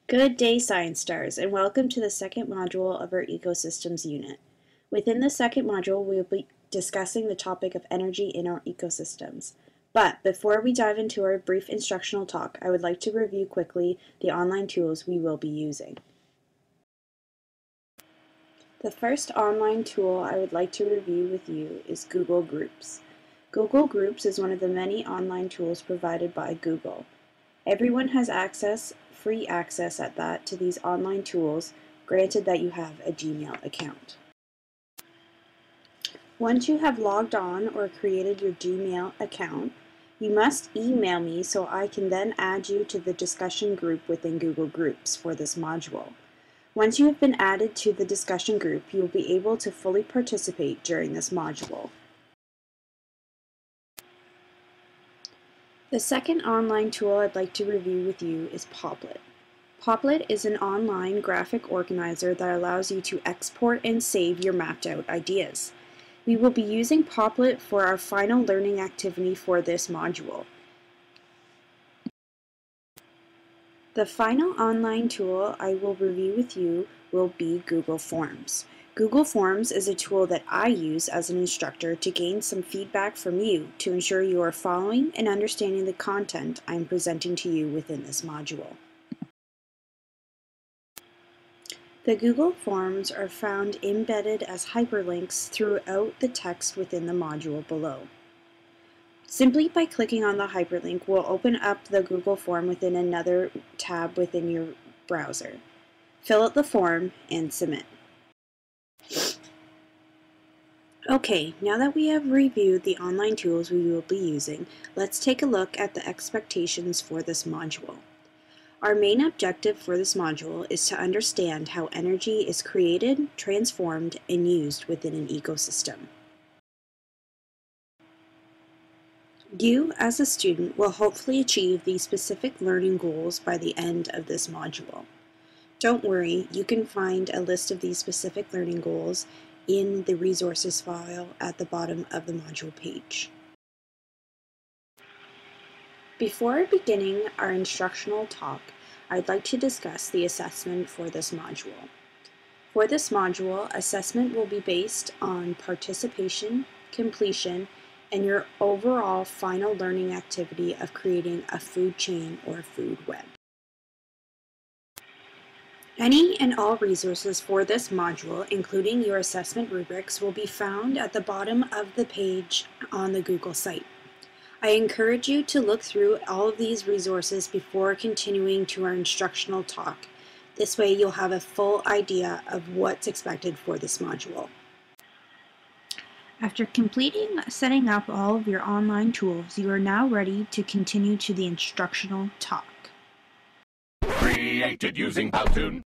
Good day, Science Stars, and welcome to the second module of our Ecosystems unit. Within the second module, we will be discussing the topic of energy in our ecosystems. But before we dive into our brief instructional talk, I would like to review quickly the online tools we will be using. The first online tool I would like to review with you is Google Groups. Google Groups is one of the many online tools provided by Google. Everyone has free access at that to these online tools, granted that you have a Gmail account. Once you have logged on or created your Gmail account, you must email me so I can then add you to the discussion group within Google Groups for this module. Once you have been added to the discussion group, you will be able to fully participate during this module. The second online tool I'd like to review with you is Popplet. Popplet is an online graphic organizer that allows you to export and save your mapped out ideas. We will be using Popplet for our final learning activity for this module. The final online tool I will review with you will be Google Forms. Google Forms is a tool that I use as an instructor to gain some feedback from you to ensure you are following and understanding the content I'm presenting to you within this module. The Google Forms are found embedded as hyperlinks throughout the text within the module below. Simply by clicking on the hyperlink will open up the Google form within another tab within your browser. Fill out the form and submit. Okay, now that we have reviewed the online tools we will be using, let's take a look at the expectations for this module. Our main objective for this module is to understand how energy is created, transformed, and used within an ecosystem. You, as a student, will hopefully achieve these specific learning goals by the end of this module. Don't worry, you can find a list of these specific learning goals in the resources file at the bottom of the module page. Before beginning our instructional talk, I'd like to discuss the assessment for this module. For this module, assessment will be based on participation, completion, and your overall final learning activity of creating a food chain or food web. Any and all resources for this module, including your assessment rubrics, will be found at the bottom of the page on the Google site. I encourage you to look through all of these resources before continuing to our instructional talk. This way you'll have a full idea of what's expected for this module. After setting up all of your online tools, you are now ready to continue to the instructional talk. Created using Powtoon.